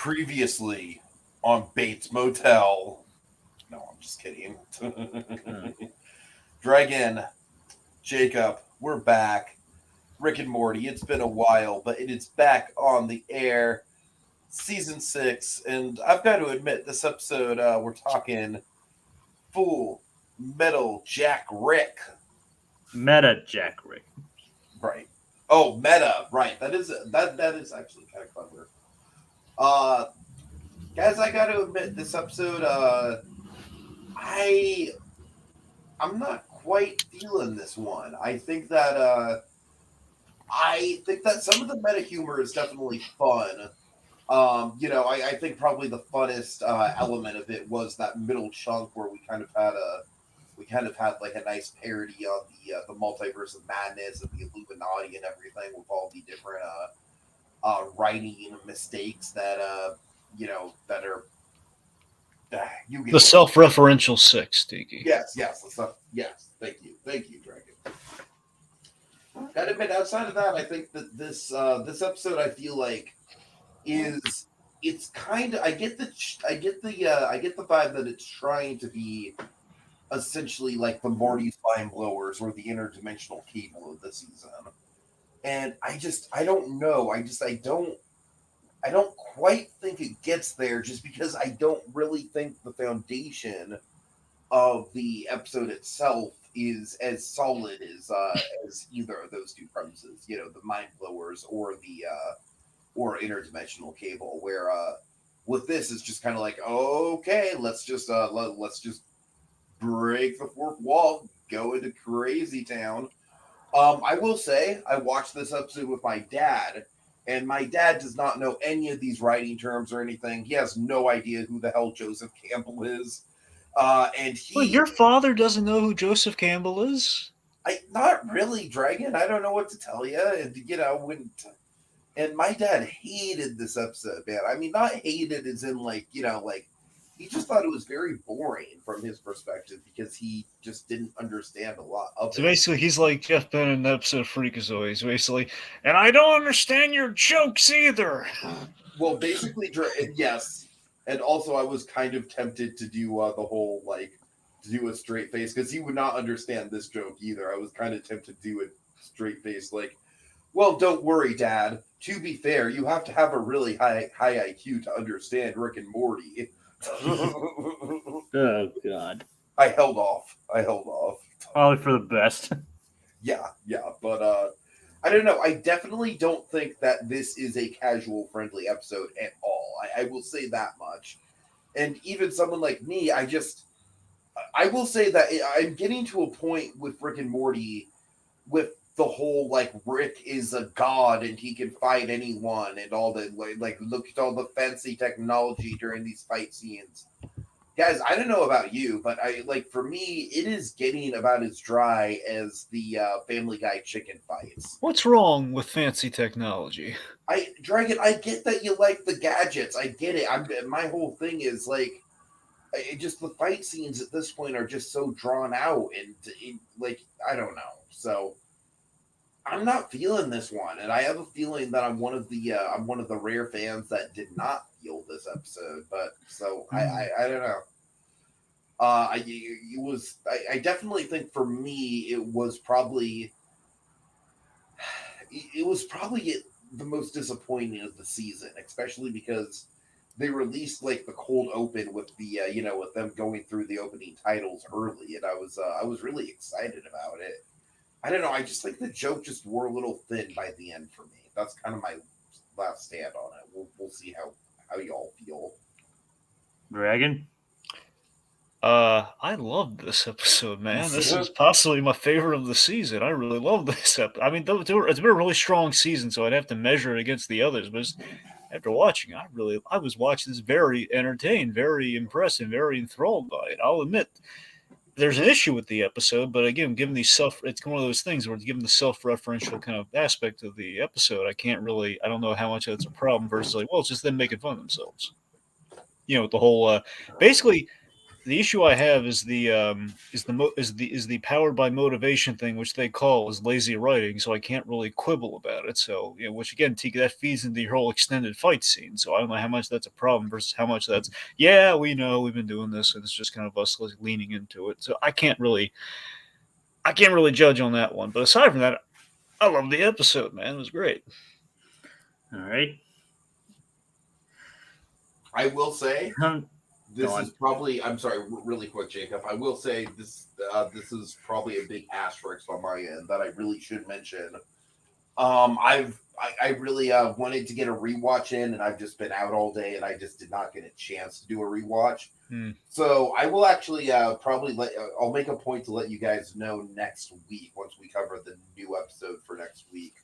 Previously on Bates Motel. No, I'm just kidding. Dragon, Jacob, we're back. Rick and Morty, it's been a while, but it is back on the air. Season 6. And I've got to admit, this episode, we're talking Full Metal Jackrick. Meta-Jackrick. Right. Oh, meta. Right. That is actually kind of clever. Guys, I got to admit, this episode, I'm not quite feeling this one. I think that some of the meta humor is definitely fun. I think probably the funnest element of it was that middle chunk where we kind of had like a nice parody on the multiverse of madness and the Illuminati and everything with all the different writing mistakes that that are you get the self-referential 6, Tiki. yes, yes. Thank you, Dragon. Gotta admit, outside of that, I think that this episode, I feel like, it's kind of I get the vibe that it's trying to be essentially like the Morty's Fine Blowers or the interdimensional cable of the season, and I don't know, I don't quite think it gets there just because I don't really think the foundation of the episode itself is as solid as either of those two premises, the mind blowers or the or interdimensional cable, where with this it's just kind of like, okay, let's just break the fourth wall, go into crazy town. I will say I watched this episode with my dad, and my dad does not know any of these writing terms or anything. He has no idea who the hell Joseph Campbell is. And Your father doesn't know who Joseph Campbell is? Not really, Dragon. I don't know what to tell you. And my dad hated this episode, man. I mean, not hated as in like he just thought it was very boring from his perspective because he just didn't understand a lot of it. So basically, he's like Jeff Bennett in the episode Freakazoids, basically. And I don't understand your jokes either. Well, basically, yes. And also, I was kind of tempted to do the whole, to do a straight face, because he would not understand this joke either. I was kind of tempted to do a straight face, well, don't worry, Dad. To be fair, you have to have a really high IQ to understand Rick and Morty. Oh, God. I held off. Probably for the best. Yeah, but I don't know. I definitely don't think that this is a casual friendly episode at all. I will say that much. And even someone like me, I will say that I'm getting to a point with Rick and Morty with the whole, Rick is a god and he can fight anyone and all the, look at all the fancy technology during these fight scenes. Guys, I don't know about you, but for me, it is getting about as dry as the Family Guy chicken fights. What's wrong with fancy technology? Dragon, I get that you like the gadgets. I get it. My whole thing is just the fight scenes at this point are just so drawn out and I don't know. So I'm not feeling this one, and I have a feeling that I'm one of the rare fans that did not feel this episode. But so I don't know. I definitely think for me it was probably the most disappointing of the season, especially because they released the cold open with the with them going through the opening titles early, and I was really excited about it. I don't know. I just think the joke just wore a little thin by the end for me. That's kind of my last stand on it. We'll see how y'all feel. Dragon? I loved this episode, man. This is possibly my favorite of the season. I really love this episode. I mean, it's been a really strong season, so I'd have to measure it against the others. But after watching, I was watching this very entertained, very impressed, and very enthralled by it. I'll admit, there's an issue with the episode, but again, it's one of those things where given the self-referential kind of aspect of the episode, I don't know how much that's a problem versus it's just them making fun of themselves. The whole, basically, the issue I have is the powered by motivation thing, which they call is lazy writing. So I can't really quibble about it. So which again, Tiki, that feeds into your whole extended fight scene. So I don't know how much that's a problem versus how much that's we know we've been doing this, and it's just kind of us leaning into it. So I can't really judge on that one. But aside from that, I love the episode, man. It was great. All right. I will say this Go is probably. I'm sorry, really quick, Jacob. I will say this. This is probably a big asterisk on my end that I really should mention. I really wanted to get a rewatch in, and I've just been out all day, and I just did not get a chance to do a rewatch. So I will actually probably I'll make a point to let you guys know next week once we cover the new episode for next week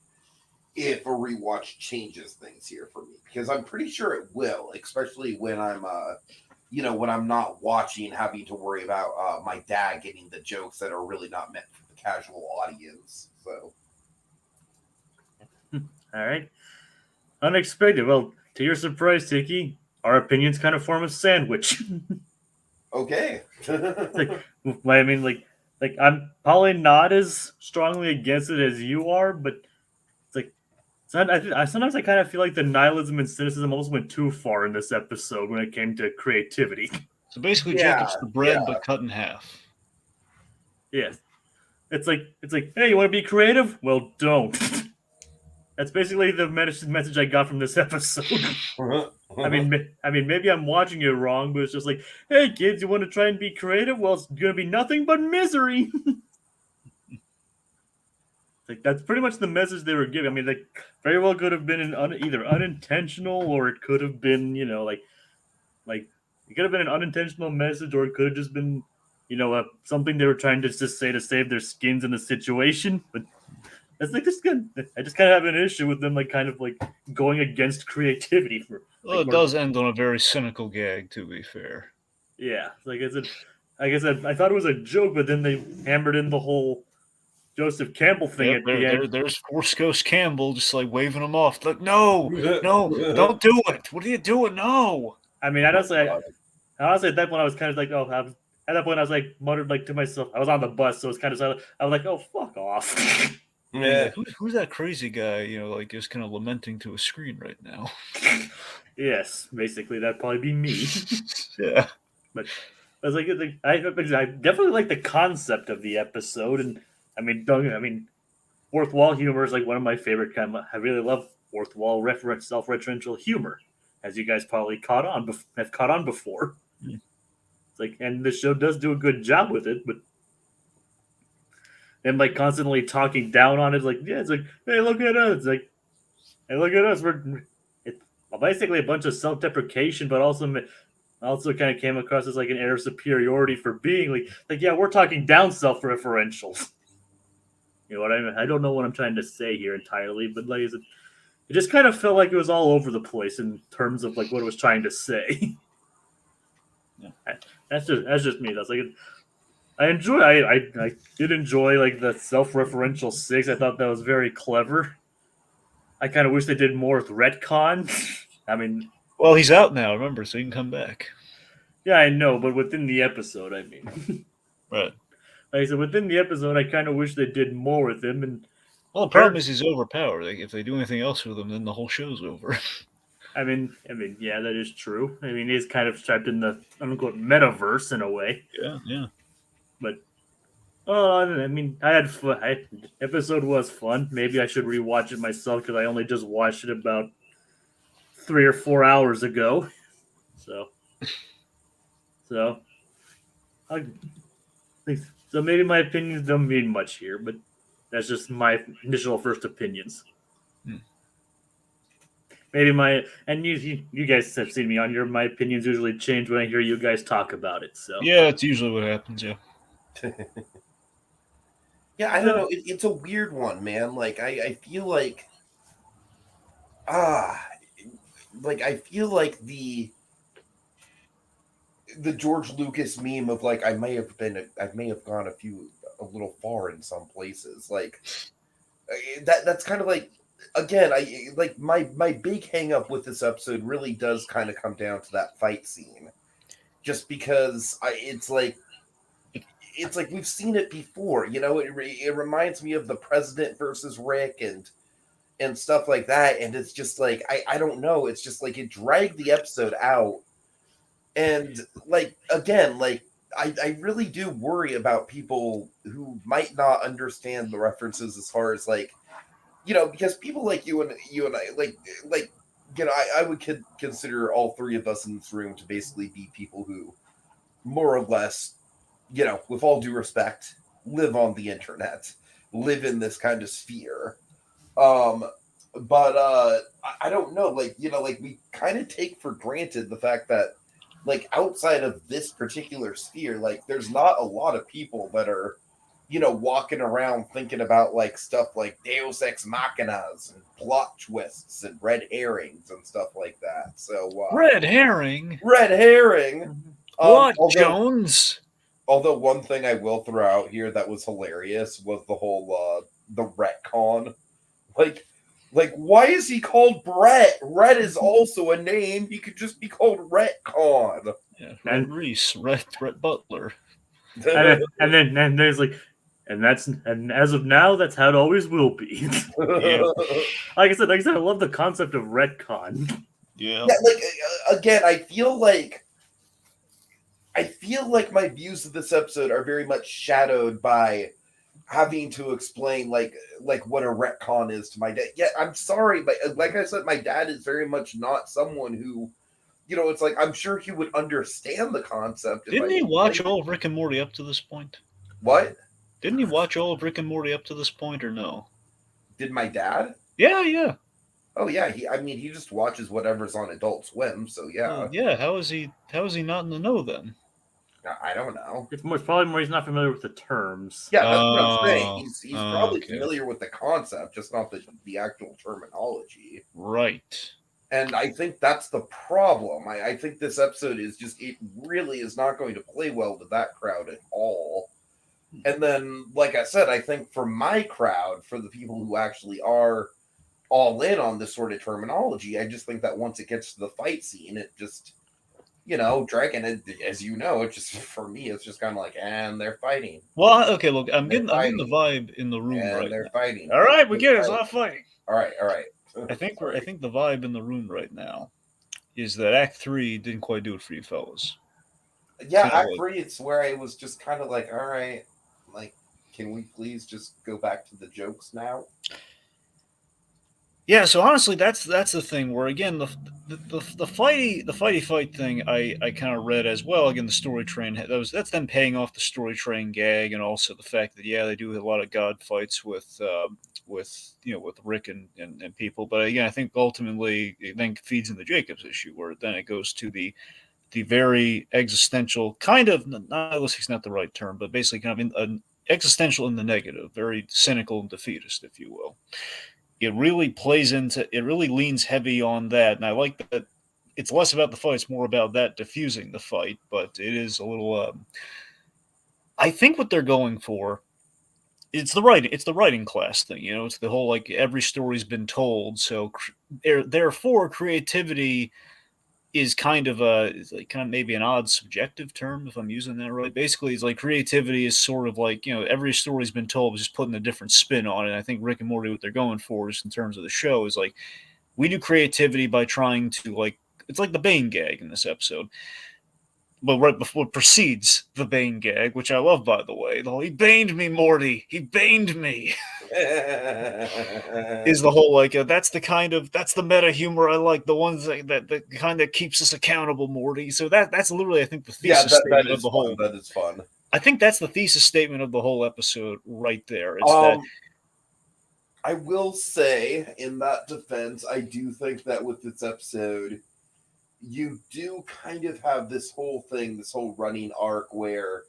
if a rewatch changes things here for me, because I'm pretty sure it will, especially when I'm when I'm not watching, having to worry about my dad getting the jokes that are really not meant for the casual audience. So. All right. Unexpected. Well, to your surprise, Tiki, our opinions kind of form a sandwich. Okay. I mean, like I'm probably not as strongly against it as you are, but it's like sometimes I kind of feel like the nihilism and cynicism almost went too far in this episode when it came to creativity. So basically, Jacob's the bread, but cut in half. Yes. It's like, hey, you want to be creative? Well, don't. That's basically the message I got from this episode. I mean, maybe I'm watching it wrong, but it's just like, hey, kids, you want to try and be creative? Well, it's gonna be nothing but misery. Like that's pretty much the message they were giving. I mean, like very well could have been either unintentional or it could have been, like it could have been an unintentional message, or it could have just been, something they were trying to just say to save their skins in the situation. But it's like I just kind of have an issue with them, like kind of like going against creativity for. Well, it does end on a very cynical gag, to be fair. Yeah, like I said, I thought it was a joke, but then they hammered in the whole Joseph Campbell thing at the end. There's Force Ghost Campbell just like waving him off. Like, no, don't do it. What are you doing? No. I mean, honestly, at that point, I was kind of like, at that point, I was like, muttered like to myself. I was on the bus, so it's kind of I was like, oh, fuck off. Yeah. Who's that crazy guy? Like just kind of lamenting to a screen right now. Yes, basically that'd probably be me. Yeah, but I was like, I definitely like the concept of the episode, and I mean, fourth wall humor is like one of my favorite kind of. I really love fourth wall self-referential humor, as you guys probably have caught on before. Mm. It's like, and the show does do a good job with it, but. And like constantly talking down on it, like it's like, hey, look at us! It's like, hey, look at us! It's basically a bunch of self-deprecation, but also kind of came across as like an air of superiority for being like yeah, we're talking down self-referentials. You know what I mean? I don't know what I'm trying to say here entirely, but like it just kind of felt like it was all over the place in terms of like what it was trying to say. Yeah. That's just me. That's like. I did enjoy like the self-referential 6. I thought that was very clever. I kind of wish they did more with retcon. I mean, well, he's out now, remember, so he can come back. Yeah, I know, but within the episode, I mean. Right. Like I said, within the episode, I kind of wish they did more with him. And well, the problem is he's overpowered. Like, if they do anything else with him, then the whole show's over. I mean, yeah, that is true. I mean, he's kind of trapped in the unquote metaverse in a way. Yeah. But I mean, I had fun. Episode was fun. Maybe I should rewatch it myself because I only just watched it about 3 or 4 hours ago. So maybe my opinions don't mean much here, but that's just my initial first opinions. Maybe you guys have seen me on my opinions usually change when I hear you guys talk about it. So yeah, it's usually what happens. Yeah. Yeah, I don't know. It's a weird one, man. Like I feel like I feel like the George Lucas meme of like I may have gone a little far in some places. Like that's kind of like, again, I like my big hang up with this episode really does kind of come down to that fight scene. just because it's like we've seen it before. It reminds me of the President versus Rick and stuff like that. And it's just like, I don't know. It's just like it dragged the episode out. And like, again, like I really do worry about people who might not understand the references as far as like, because people like you and I, like, I would consider all three of us in this room to basically be people who more or less, with all due respect, live on the internet, live in this kind of sphere. But I don't know, like, like we kind of take for granted the fact that, like, outside of this particular sphere, like, there's not a lot of people that are, walking around thinking about like stuff like Deus Ex Machinas and plot twists and red herrings and stuff like that. So Red herring. red herring. What, Jones? Although one thing I will throw out here that was hilarious was the whole the retcon. Like why is he called Brett? Red is also a name. He could just be called Retcon. Yeah, Red Reese, Red Butler. and then there's like, and as of now, that's how it always will be. Yeah. Like I said, I love the concept of retcon. Yeah. Like again, I feel like my views of this episode are very much shadowed by having to explain like what a retcon is to my dad. Yeah, I'm sorry, but like I said, my dad is very much not someone who, it's like I'm sure he would understand the concept. Didn't he watch all of Rick and Morty up to this point? What? Didn't he watch all of Rick and Morty up to this point, or no? Did my dad? Yeah. Oh yeah, he just watches whatever's on Adult Swim, so yeah. Yeah, how is he not in the know then? I don't know. It's probably more he's not familiar with the terms. Yeah, that's what I'm saying. He's probably okay. familiar with the concept, just not the actual terminology. Right. And I think that's the problem. I think this episode it really is not going to play well with that crowd at all. And then, like I said, I think for my crowd, for the people who actually are all in on this sort of terminology, I just think that once it gets to the fight scene, it just, Dragon, as you know, it just, for me, it's just kind of like, and they're fighting. Well, okay, look, I'm getting the vibe in the room right they're now. fighting. All right, we get it. It's not fighting. All right. I think the vibe in the room right now is that Act 3 didn't quite do it for you fellas. Yeah, Act 3, it's where I was just kind of like, all right, like, can we please just go back to the jokes now? Yeah, so honestly, that's the thing where, again, the fighty thing I kind of read as well. Again, the story train, that's them paying off the story train gag, and also the fact that they do a lot of god fights with Rick and people. But again, I think ultimately it then feeds into Jacob's issue, where then it goes to the very existential kind of, nihilistic is not the right term, but basically kind of existential in the negative, very cynical and defeatist, if you will. It really leans heavy on that. And I like that it's less about the fight, it's more about that diffusing the fight, but it is a little, I think what they're going for, it's the writing class thing, it's the whole, like, every story's been told. So therefore creativity is kind of maybe an odd subjective term, if I'm using that right. Basically, it's like creativity is sort of like, every story's been told, just putting a different spin on it. I think Rick and Morty, what they're going for, just in terms of the show, is like, we do creativity by trying to, like, it's like the Bane gag in this episode. But right before it precedes the Bane gag, which I love, by the way, the whole, he baned me, Morty, he baned me. Is the whole, like, that's the meta humor I like, the ones that kind of keeps us accountable, Morty. So that's literally, I think, the thesis statement of the whole. That is fun. I think that's the thesis statement of the whole episode right there. It's that. I will say, in that defense, I do think that with this episode, you do kind of have this whole running arc where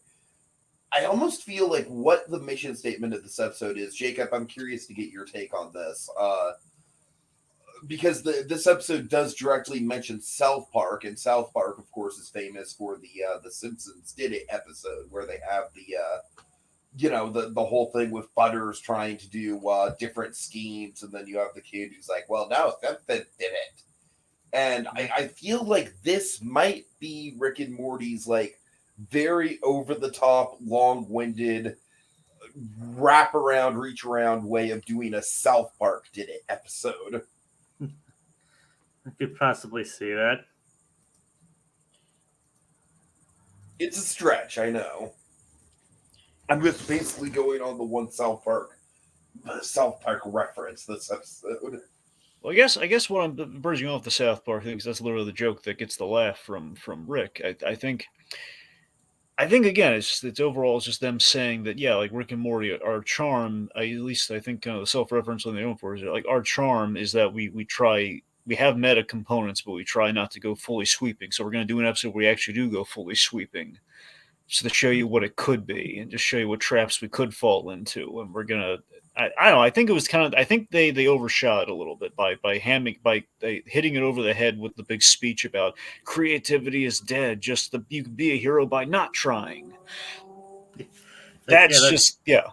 I almost feel like what the mission statement of this episode is. Jacob, I'm curious to get your take on this. Because this episode does directly mention South Park, and South Park, of course, is famous for the Simpsons Did It episode, where they have the whole thing with Butters trying to do different schemes, and then you have the kid who's like, well, no, Simpson did it. And I feel like this might be Rick and Morty's like very over the top, long winded, wrap around, reach around way of doing a South Park did it episode. I could possibly see that. It's a stretch, I know. I'm just basically going on the one South Park reference this episode. Well, I guess what I'm bridging off the South Park thing, because that's literally the joke that gets the laugh from Rick. I think again, it's overall it's just them saying that, yeah, like Rick and Morty, our charm, at least I think kind of the self-referential they're going for is like our charm is that we have meta components, but we try not to go fully sweeping. So we're going to do an episode where we actually do go fully sweeping, just to show you what it could be and just show you what traps we could fall into. And we're gonna, I don't know. I think it was kind of. I think they overshot a little bit by hitting it over the head with the big speech about creativity is dead. You can be a hero by not trying. That's just. Yeah,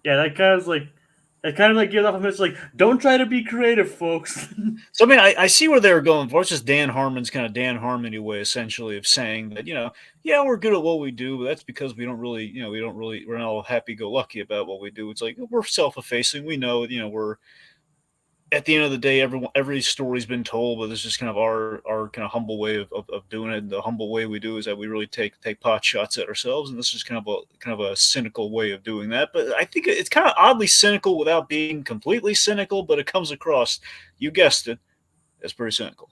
that kind of like. It kind of like gives off a message like, don't try to be creative, folks. So I mean, I see where they were going for. It's just Dan Harmon's kind of Dan Harmony way, essentially, of saying that, yeah, we're good at what we do, but that's because we don't really, we're not all happy-go-lucky about what we do. It's like we're self-effacing. We know, we're at the end of the day, every story's been told, but this is just kind of our kind of humble way of doing it. And the humble way we do is that we really take pot shots at ourselves, and this is kind of a cynical way of doing that. But I think it's kind of oddly cynical without being completely cynical, but it comes across, you guessed it, as pretty cynical.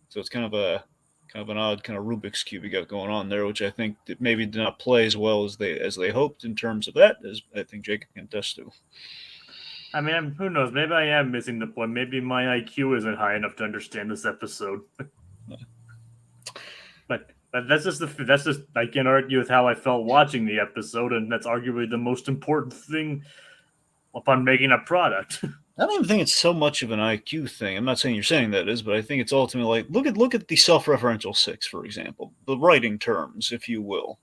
So it's kind of an odd kind of Rubik's cube you got going on there, which I think that maybe did not play as well as they hoped in terms of that, as I think Jacob can attest to. I mean, who knows? Maybe I am missing the point. Maybe my IQ isn't high enough to understand this episode. but that's just I can't argue with how I felt watching the episode, and that's arguably the most important thing upon making a product. I don't even think it's so much of an IQ thing. I'm not saying you're saying that is, but I think it's ultimately like look at the self-referential 6, for example, the writing terms, if you will.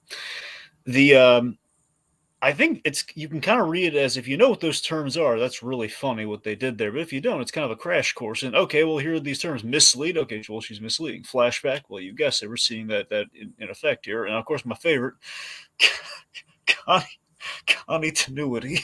I think you can kind of read it as, if you know what those terms are, that's really funny what they did there. But if you don't, it's kind of a crash course. And okay, well, here are these terms. Mislead. Okay, well, she's misleading. Flashback. Well, you guessed it. We're seeing that in effect here. And of course, my favorite, continuity.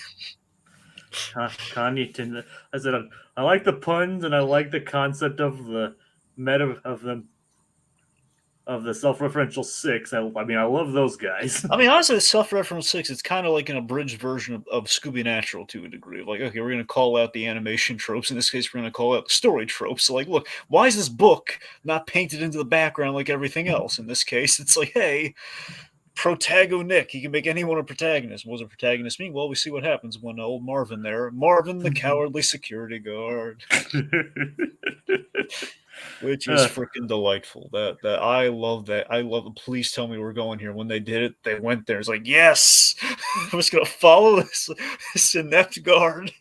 Continuity. I said I like the puns and I like the concept of the meta of the self-referential 6. I mean, I love those guys. I mean, honestly, the self-referential 6, it's kind of like an abridged version of Scooby Natural to a degree. Like, okay, we're going to call out the animation tropes. In this case, we're going to call out the story tropes. So, like, look, why is this book not painted into the background like everything else? In this case, it's like, hey, Protago-Nick, he can make anyone a protagonist. What does a protagonist mean? Well, we see what happens when old Marvin the cowardly security guard. Which is freaking delightful. That I love that. I love it. Please tell me we're going here. When they did it, they went there. It's like, yes, I'm just gonna follow this inept guard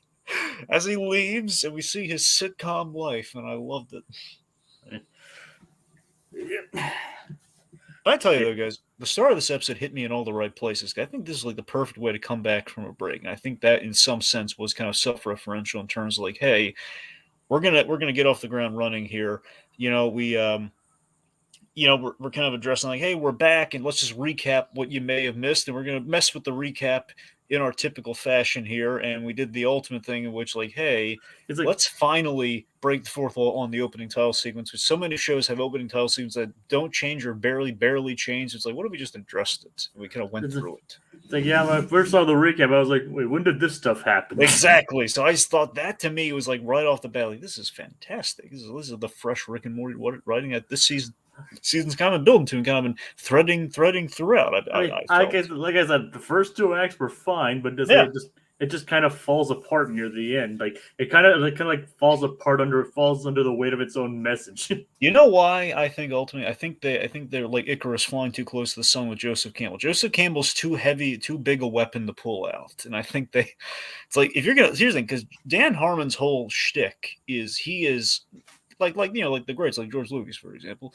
as he leaves, and we see his sitcom life, and I loved it. I tell you though, guys, the start of this episode hit me in all the right places. I think this is like the perfect way to come back from a break, and I think that in some sense was kind of self-referential in terms of like, hey, we're gonna get off the ground running here. We're kind of addressing like, hey, we're back, and let's just recap what you may have missed, and we're gonna mess with the recap in our typical fashion here. And we did the ultimate thing in which, like, hey, let's finally break the fourth wall on the opening title sequence, which so many shows have opening title sequences that don't change or barely change. It's like, what if we just addressed it? And we kind of went through it. It's like, yeah, when I first saw the recap, I was like, wait, when did this stuff happen? Exactly. So I just thought that, to me, was like right off the bat, like, this is fantastic. This is the fresh Rick and Morty writing at this season's kind of building to and kind of been threading throughout. Like I said, the first 2 acts were fine, but it just kind of falls apart near the end. Like it kind of falls under the weight of its own message. You know why? I think ultimately, I think they're like Icarus flying too close to the sun with Joseph Campbell. Joseph Campbell's too heavy, too big a weapon to pull out, and I think it's like, if you're gonna, here's the thing, because Dan Harmon's whole shtick is he is like the greats like George Lucas, for example.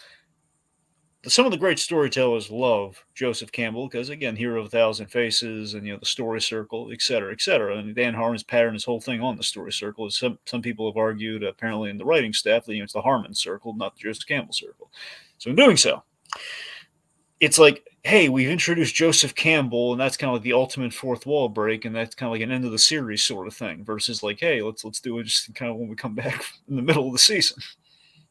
some of the great storytellers love Joseph Campbell because, again, hero of a thousand faces, and the story circle, et cetera, et cetera. And Dan Harmon's patterned his whole thing on the story circle. Some people have argued, apparently in the writing staff, that it's the Harmon circle, not the Joseph Campbell circle. So in doing so, it's like, hey, we've introduced Joseph Campbell, and that's kind of like the ultimate fourth wall break, and that's kind of like an end of the series sort of thing. Versus like, hey, let's do it just kind of when we come back in the middle of the season.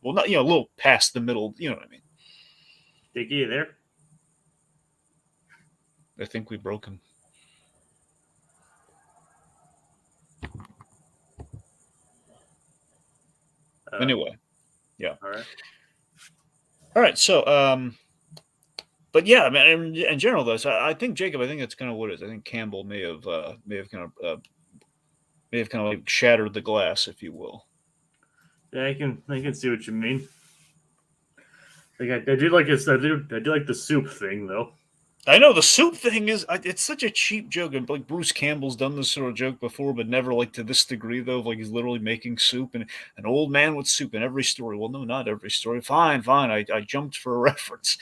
Well, not a little past the middle. You know what I mean? Tiki, you there? I think we broke him. Anyway, yeah. All right. So, but yeah, I mean, in general, though, so I think Jacob, I think that's kind of what it is. I think Campbell may have kind of like shattered the glass, if you will. Yeah, I can see what you mean. Like I do like this. I do like the soup thing though. I know the soup thing it's such a cheap joke, and like Bruce Campbell's done this sort of joke before, but never like to this degree though. Like he's literally making soup, and an old man with soup in every story. Well, no, not every story. Fine. I jumped for a reference.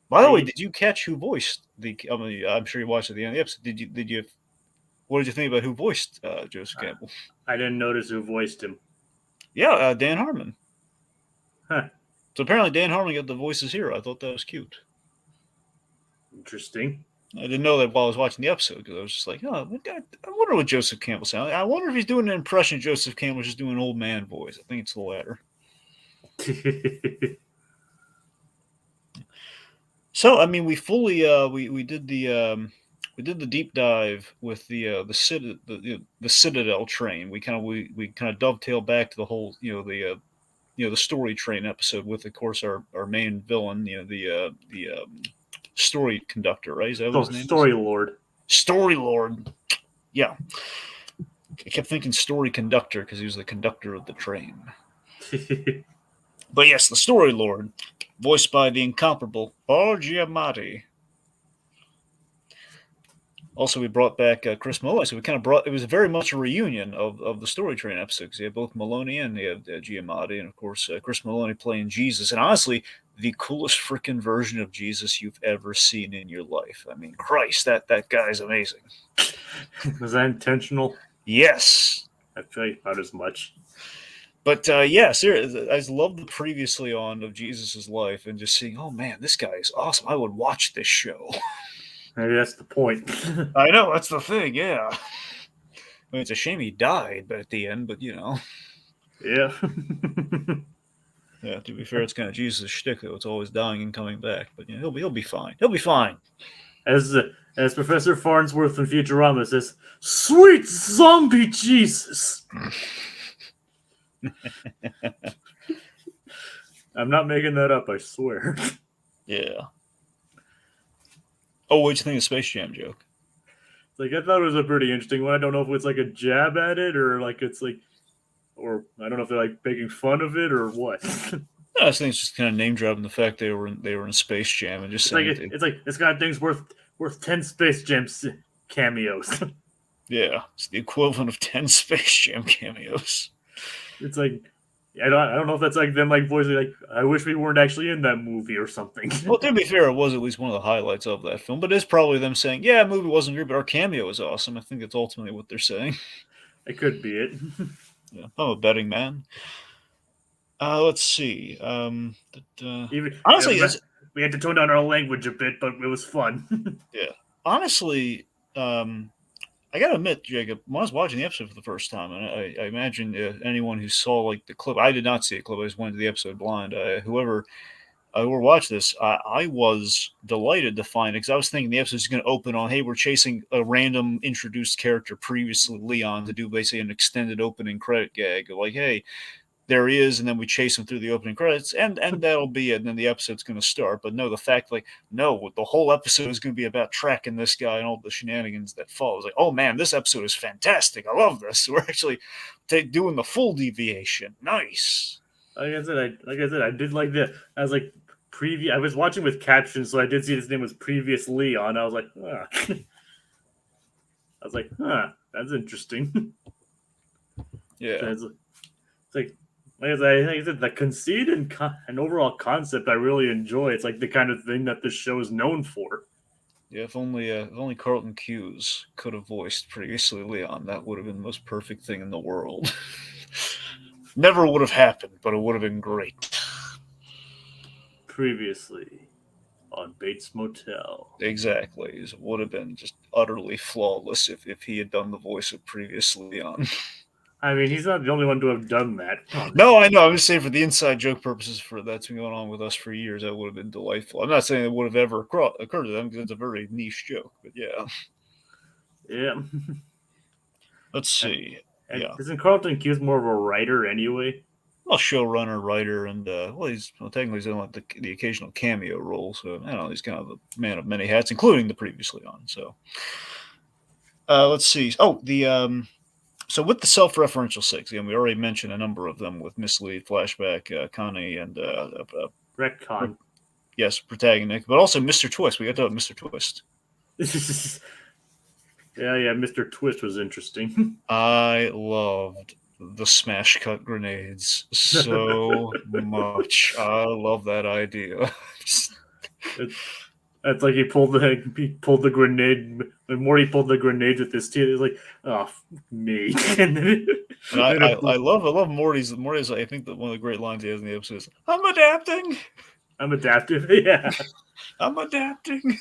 By the way, did you catch who voiced the? I mean, I'm sure you watched at the end of the episode. Did you? What did you think about who voiced Joseph Campbell? I didn't notice who voiced him. Yeah, Dan Harmon. Huh. So apparently Dan Harmon got the voices here. I thought that was cute. Interesting. I didn't know that while I was watching the episode because I was just like, oh, I wonder what Joseph Campbell sounds like. I wonder if he's doing an impression of Joseph Campbell, just doing an old man voice. I think it's the latter. So, I mean, we fully we did the deep dive with the Citadel train. We kind of dovetailed back to the whole the story train episode with, of course, our main villain, the story conductor, right? Is that what his name Story is? Lord. Story Lord. Yeah. I kept thinking story conductor because he was the conductor of the train. But yes, the Story Lord, voiced by the incomparable Paul Giamatti. Also, we brought back Chris Maloney, so it was very much a reunion of the Story Train episode because you had both Maloney and you had Giamatti, and of course Chris Maloney playing Jesus, and honestly, the coolest freaking version of Jesus you've ever seen in your life. I mean, Christ, that guy's amazing. Was that intentional? Yes. I feel like not as much. But yeah, seriously, I love the previously on of Jesus' life and just seeing, oh man, this guy is awesome. I would watch this show. Maybe that's the point. I know, that's the thing, yeah. I mean, it's a shame he died at the end, but Yeah. Yeah, to be fair, it's kind of Jesus' shtick, though. It's always dying and coming back. But he'll be fine. He'll be fine. As Professor Farnsworth in Futurama says, "Sweet zombie Jesus." I'm not making that up, I swear. Yeah. Oh, what'd you think of the Space Jam joke? Like, I thought it was a pretty interesting one. I don't know if it's like a jab at it or like it's like, or I don't know if they're like making fun of it or what. I think it's just kind of name dropping the fact they were in Space Jam and just saying it's got things worth 10 Space Jam cameos. Yeah, it's the equivalent of 10 Space Jam cameos. It's like, I don't know if that's like them like voicing like, I wish we weren't actually in that movie or something. Well, to be fair, it was at least one of the highlights of that film, but it's probably them saying, yeah, the movie wasn't great, but our cameo was awesome. I think that's ultimately what they're saying. It could be it. Yeah, I'm a betting man. Let's see. Honestly, we had to tone down our language a bit, but it was fun. Yeah. Honestly, I gotta admit, Jacob, when I was watching the episode for the first time, and I imagine anyone who saw like the clip, I did not see a clip. I just went to the episode blind. Whoever watched this, I was delighted to find it because I was thinking the episode is going to open on, hey, we're chasing a random introduced character, previously Leon, to do basically an extended opening credit gag of like, hey, there he is, and then we chase him through the opening credits, and that'll be it, and then the episode's going to start. But no, the fact, like, no, the whole episode is going to be about tracking this guy and all the shenanigans that follow. It's like, oh man, this episode is fantastic. I love this. We're actually doing the full deviation. Nice. Like I said, I did like the. I was like I was watching with captions, so I did see his name was Previous Leon. I was like, that's interesting. Yeah. It's like, like I said, the conceit and overall concept I really enjoy. It's like the kind of thing that this show is known for. Yeah, if only Carlton Cuse could have voiced previously Leon, that would have been the most perfect thing in the world. Never would have happened, but it would have been great. Previously on Bates Motel. Exactly. It would have been just utterly flawless if he had done the voice of previous Leon. I mean, he's not the only one to have done that. No, I know. I'm just saying for the inside joke purposes, for that's been going on with us for years, that would have been delightful. I'm not saying it would have ever occurred to them because it's a very niche joke, but yeah. Yeah. Let's see. And Yeah. isn't Carlton Cuse more of a writer anyway? Well, showrunner, writer, and technically he's in like the occasional cameo role. So I don't know, he's kind of a man of many hats, including the previously on. So let's see. Oh, so with the self-referential six, we already mentioned a number of them with mislead, flashback, Connie, and Retcon. yes, protagonist, but also Mr. Twist. We got to have Mr. Twist. Yeah, Mr. Twist was interesting. I loved the smash cut grenades so much. I love that idea. It's like he pulled the grenade when Morty pulled the grenades with his teeth. He's like, "Oh, me!" And I love Morty's. I think that one of the great lines he has in the episode is, "I'm adapting. I'm adaptive." Yeah, I'm adapting.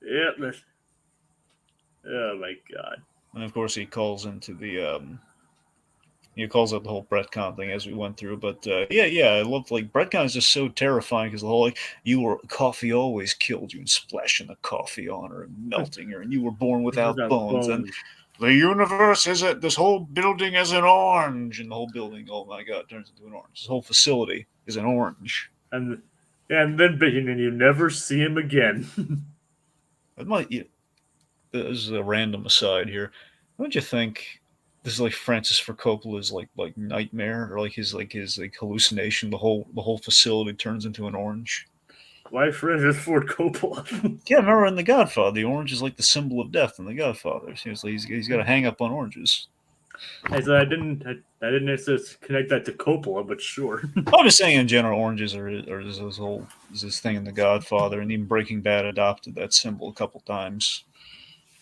yeah. Oh my god! And of course, he calls into the he calls out the whole Bretcon thing as we went through. But yeah, I love like Bretcon is just so terrifying because the whole like coffee always killed you and splashing the coffee on her and melting her, and you were born without bones. And the universe is this whole building is an orange, and the whole building, oh my god, turns into an orange. This whole facility is an orange. And then you never see him again. This is a random aside here. Don't you think this is like Francis Ford Coppola's like nightmare or like his hallucination? The whole facility turns into an orange. Why Francis Ford Coppola? Yeah, remember in The Godfather, the orange is like the symbol of death in The Godfather. Seriously, he's got a hang up on oranges. I didn't necessarily connect that to Coppola, but sure. I'm just saying in general, oranges are this thing in The Godfather, and even Breaking Bad adopted that symbol a couple times.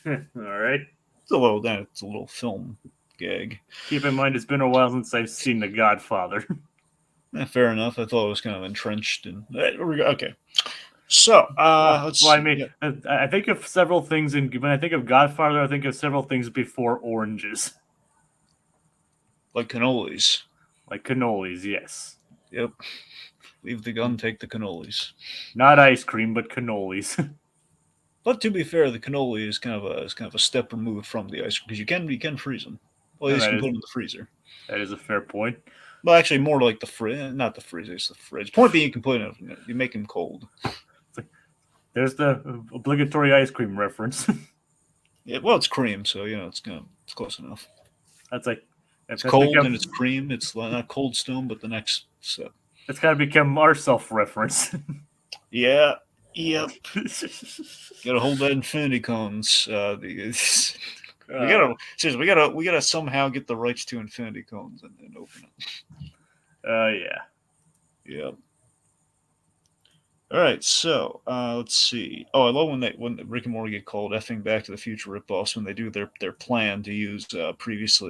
All right. It's a little film gag. Keep in mind, it's been a while since I've seen The Godfather. Fair enough. I thought it was kind of entrenched in. Okay. So, let's see. I mean, I think of several things, when I think of Godfather, I think of several things before oranges. Like cannolis. Like cannolis, yes. Yep. Leave the gun, take the cannolis. Not ice cream, but cannolis. But to be fair, the cannoli is kind of a step removed from the ice cream because you can freeze them. Well, you can put them in the freezer. That is a fair point. Well, actually, more like not the freezer, it's the fridge. Point being, you can put it in. You make them cold. There's the obligatory ice cream reference. Yeah, well, it's cream, so it's close enough. That's like it's cold and it's cream. It's not Cold Stone, but the next step. It's got to become our self-reference. Yeah. Yep. Gotta hold that infinity cones. We gotta somehow get the rights to infinity cones and open it. Yeah. Yep. All right, so let's see. Oh, I love when Rick and Morty get called effing Back to the Future ripoffs when they do their plan to use previous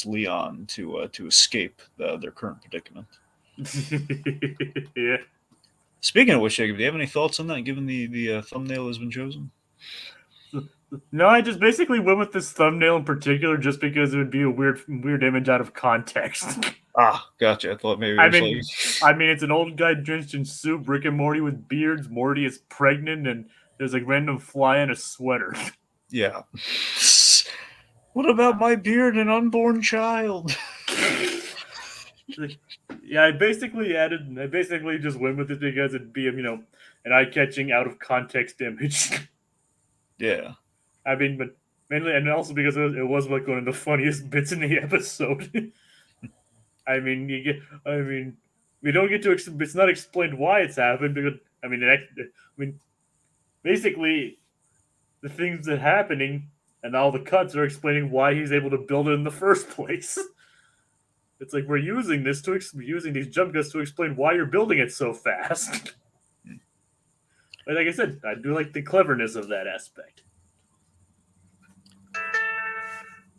Leon to escape their current predicament. Yeah. Speaking of which, Jacob, do you have any thoughts on that, given the thumbnail has been chosen? No, I just basically went with this thumbnail in particular just because it would be a weird image out of context. Ah, gotcha. I thought maybe. I mean, it's an old guy drenched in soup, Rick and Morty with beards. Morty is pregnant, and there's a random fly in a sweater. Yeah. What about my beard and unborn child? Yeah, I basically just went with it because it'd be an eye-catching, out-of-context image. Yeah. I mean, but mainly, and also because it was like one of the funniest bits in the episode. I mean, we don't get to. It's not explained why it's happened because basically, the things that are happening and all the cuts are explaining why he's able to build it in the first place. It's like we're using this to using these jump cuts to explain why you're building it so fast. But like I said, I do like the cleverness of that aspect.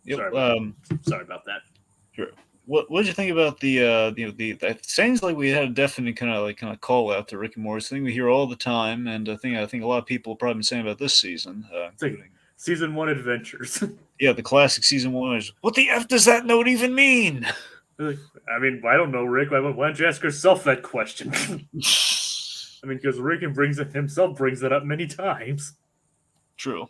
Yep. Sorry about that. Sure. What did you think about the it sounds like we had a definite kind of call out to Rick and Morty. Thing we hear all the time, and I think a lot of people have probably been saying about this season, including season 1 adventures. Yeah, the classic season 1 is, what the F does that note even mean? I mean, I don't know, Rick. Why don't you ask yourself that question? I mean, because Rick himself brings it up many times. True.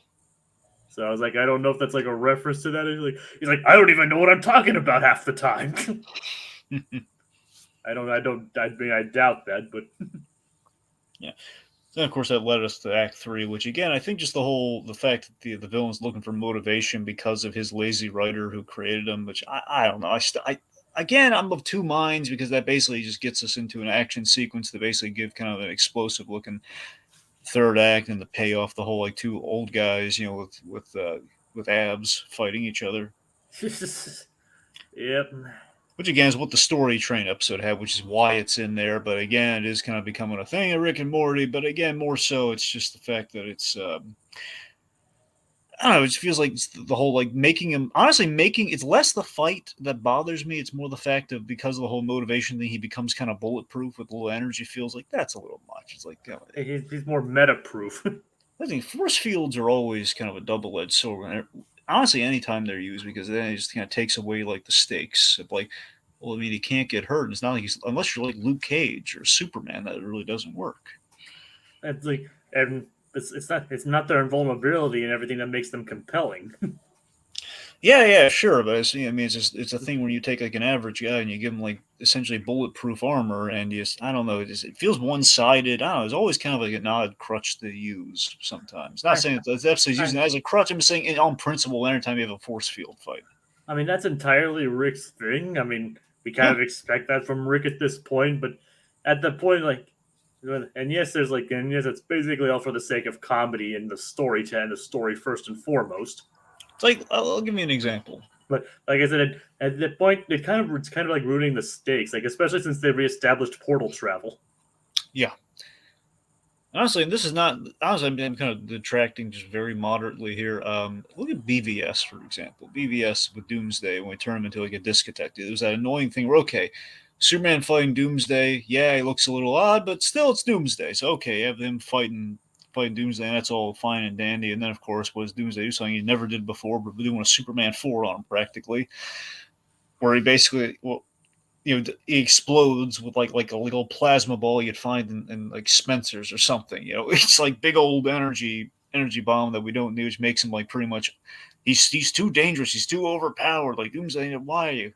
So I was like, I don't know if that's like a reference to that. He's like, I don't even know what I'm talking about half the time. I doubt that, but yeah. Then of course that led us to Act 3, which again I think just the fact that the villain's looking for motivation because of his lazy writer who created him, which I don't know. Again, I'm of two minds, because that basically just gets us into an action sequence to basically give kind of an explosive looking third act and to pay off the whole like two old guys, with abs fighting each other. Yep. Which again is what the story train episode had, which is why it's in there. But again, it is kind of becoming a thing of Rick and Morty. But again, more so, it's just the fact that it's I don't know. It just feels like the whole like making him it's less the fight that bothers me. It's more the fact of, because of the whole motivation thing, he becomes kind of bulletproof with low energy. Feels like that's a little much. It's like he's more meta proof. I think force fields are always kind of a double edged sword. Honestly, anytime they're used, because then it just kind of takes away like the stakes of like, well, I mean, he can't get hurt. It's not like unless you're like Luke Cage or Superman, that it really doesn't work. It's like, and it's not their invulnerability and everything that makes them compelling. Yeah, sure, but it's a thing where you take like an average guy and you give him like essentially bulletproof armor, and I don't know, it feels one sided. I don't know. It's always kind of like an odd crutch to use sometimes. Not saying it's absolutely using it as a crutch. I'm saying on principle, anytime you have a force field fight. I mean, that's entirely Rick's thing. I mean, we kind of expect that from Rick at this point, but at the point, like, and yes, it's basically all for the sake of comedy and the story first and foremost. It's like, I'll give you an example. But like I said, at that point, it's kind of like ruining the stakes, like especially since they reestablished portal travel. Yeah. Honestly, and this is not. Honestly, I'm kind of detracting just very moderately here. Look at BVS, for example. BVS with Doomsday, when we turn him into like a disc detective, there's that annoying thing where, okay, Superman fighting Doomsday, yeah, he looks a little odd, but still it's Doomsday. So okay, you have him fighting Doomsday, and that's all fine and dandy. And then, of course, what does Doomsday do? Something he never did before, but doing a Superman 4 on him practically, where he basically, he explodes with like a little plasma ball you'd find in like Spencer's or something. It's like big old energy bomb that we don't need, which makes him like pretty much he's too dangerous, he's too overpowered. Like Doomsday, why are you?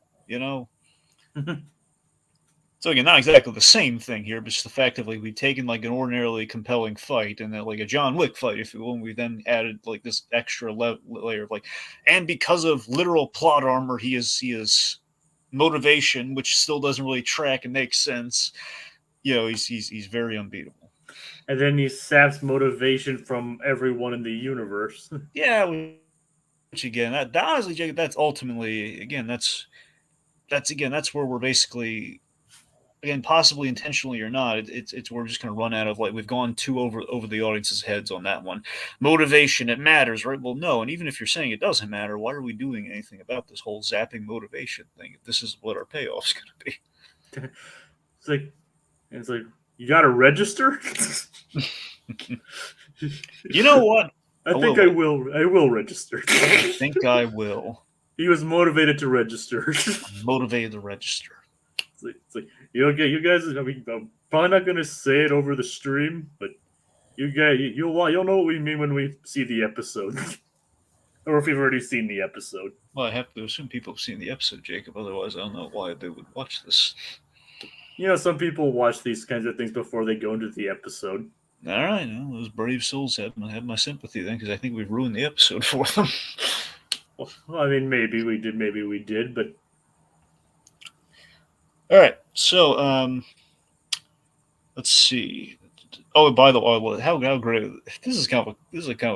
So again, not exactly the same thing here, but just the fact of like we've taken like an ordinarily compelling fight and then like a John Wick fight, if you will, and we then added like this extra layer of like, and because of literal plot armor, he is motivation, which still doesn't really track and make sense. He's very unbeatable. And then he saps motivation from everyone in the universe. Yeah, which again, that honestly, Jacob, that's ultimately again, that's where we're basically, again, possibly intentionally or not, it's we're just going to run out of like we've gone too over the audience's heads on that one. Motivation, it matters, right? Well, no, and even if you're saying it doesn't matter, why are we doing anything about this whole zapping motivation thing if this is what our payoff's going to be? It's like you got to register. You know what? I think I will register. I think I will. He was motivated to register. Motivated to register. It's like you guys. I mean, I'm probably not going to say it over the stream, but you guys, you'll know what we mean when we see the episode, or if you've already seen the episode. Well, I have to assume people have seen the episode, Jacob. Otherwise, I don't know why they would watch this. Some people watch these kinds of things before they go into the episode. All right, those brave souls have my sympathy then, because I think we've ruined the episode for them. Well, I mean, maybe we did, but. All right, so let's see. Oh, by the way, how great! This is kind of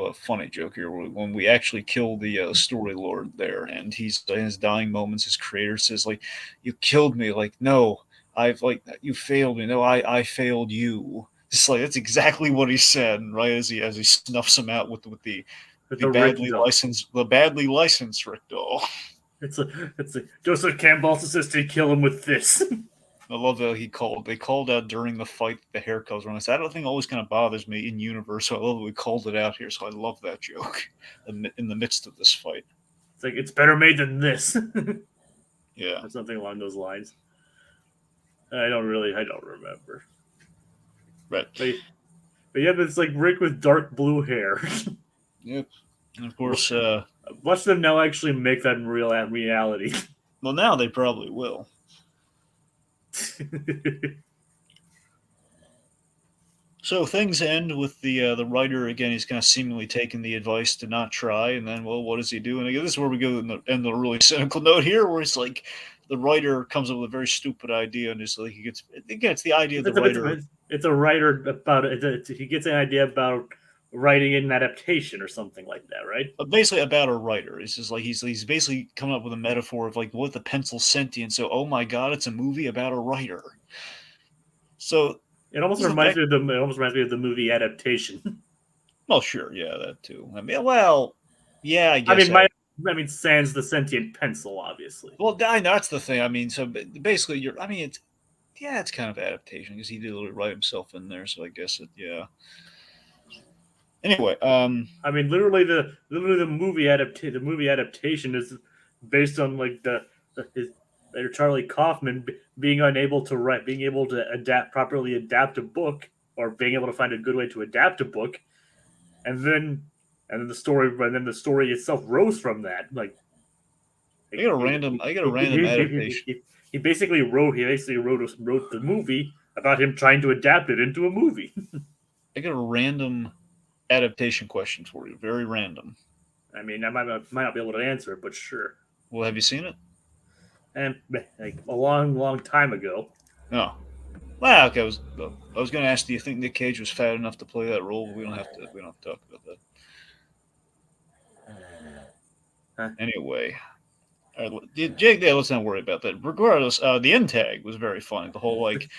a funny joke here. When we actually kill the story lord there, and he's in his dying moments, his creator says like, "You killed me." Like, no, I've like you failed me. No, I failed you. It's like that's exactly what he said, right? As he snuffs him out with With the the Rick doll. badly licensed Rick doll. It's a Joseph Campbell also says to kill him with this. I love that they called out during the fight the hair colors wrong. I don't think always kind of bothers me in universe, so I love that we called it out here. So I love that joke in the midst of this fight. It's like it's better made than this. Yeah. Or something along those lines. I don't remember. Right. But yeah, it's like Rick with dark blue hair. Yep. And of course, Watch them now actually make that in reality. well, now they probably will. So things end with the writer again. He's kind of seemingly taking the advice to not try, and then, well, what does he do? And again, this is where we go in the really cynical note here, where it's like the writer comes up with a very stupid idea, and it's like it's the idea of the writer. It's a writer about it. He gets an idea about writing an adaptation or something like that, right? Basically about a writer. It's just like he's basically coming up with a metaphor of like what the pencil sentient. So, oh my god, it's a movie about a writer. So it almost reminds me of the movie adaptation. Well, sure, yeah, that too. I mean, well, yeah, I guess. I mean, sans the sentient pencil, obviously. Well, that's the thing. I mean, so basically, it's kind of adaptation because he did literally write himself in there. So I guess yeah. Anyway, I mean, literally the movie adaptation is based on like his Charlie Kaufman being unable to properly adapt a book, or being able to find a good way to adapt a book, and then the story itself rose from that. Like, I got a random adaptation. He basically wrote the movie about him trying to adapt it into a movie. I got a random adaptation question for you. Very random. I mean, I might not be able to answer it, but sure. Well, have you seen it? And like a long time ago. No. Well, okay. I was going to ask, do you think Nick Cage was fat enough to play that role? We don't have to talk about that. Anyway, all right, Jake. Yeah, let's not worry about that. Regardless, the end tag was very funny. The whole like.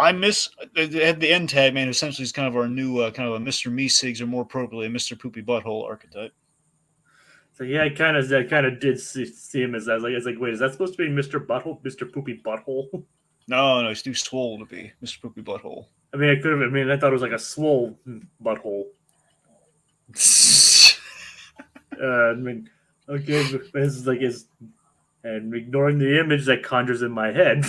It had the end tag, man. Essentially, is kind of our new kind of a Mr. Meeseeks, or more appropriately, a Mr. Poopy Butthole archetype. So yeah, I kind of did see him as it's like, wait, is that supposed to be Mr. Butthole, Mr. Poopy Butthole? No, he's too swole to be Mr. Poopy Butthole. I mean, I thought it was like a swole butthole. I mean, okay, and ignoring the image that conjures in my head.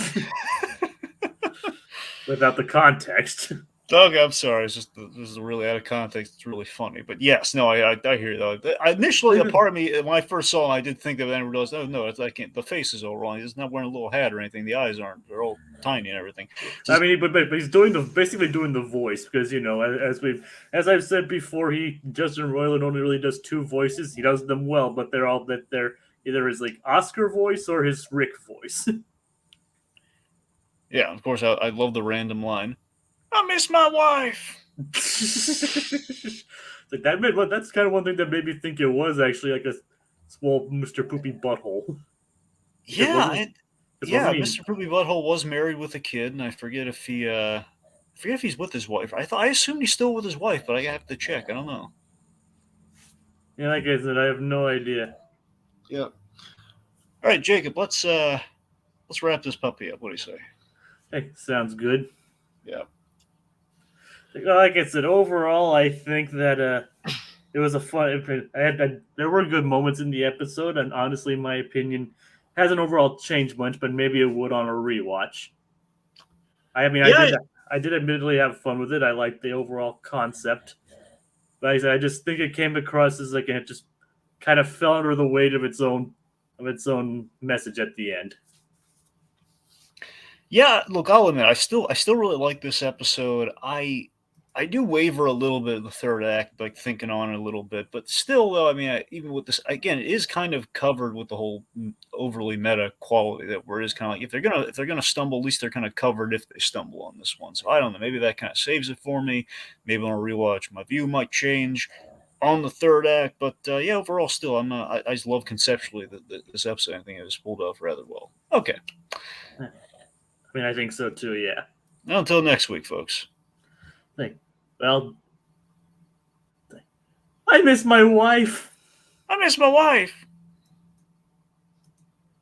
Without the context. Doug, I'm sorry. This is really out of context. It's really funny, but yes, no, I hear that. Initially, a part of me, when I first saw him, I did think that, and I realized, oh no, I can't. The face is all wrong. He's not wearing a little hat or anything. The eyes aren't. They're all tiny and everything. I mean, but he's basically doing the voice, because as I've said before, Justin Roiland only really does two voices. He does them well, but they're either his like Oscar voice or his Rick voice. Yeah, of course, I love the random line. I miss my wife. Like that's kind of one thing that made me think it was actually like a small Mr. Poopy Butthole. Yeah, Mr. Poopy Butthole was married with a kid, and I forget if he's with his wife. I assumed he's still with his wife, but I have to check. I don't know. Yeah, like I said, I have no idea. Yeah. All right, Jacob, let's wrap this puppy up. What do you say? Hey, sounds good. Yeah. Like I said, overall, I think that it was a fun. There were good moments in the episode, and honestly, my opinion hasn't overall changed much, but maybe it would on a rewatch. I did admittedly have fun with it. I liked the overall concept, but I just think it came across as like it just kind of fell under the weight of its own message at the end. Yeah, look, I'll admit, I still really like this episode. I do waver a little bit in the third act, like thinking on it a little bit, but still, though, I mean, even with this, again, it is kind of covered with the whole overly meta quality that where it is kind of like if they're gonna stumble, at least they're kind of covered if they stumble on this one. So I don't know, maybe that kind of saves it for me. Maybe on a rewatch, my view might change on the third act, but yeah, overall, still, I just love conceptually this episode. I think it was pulled off rather well. Okay, I mean, I think so too. Yeah. now until next week, folks. Well, I miss my wife. I miss my wife.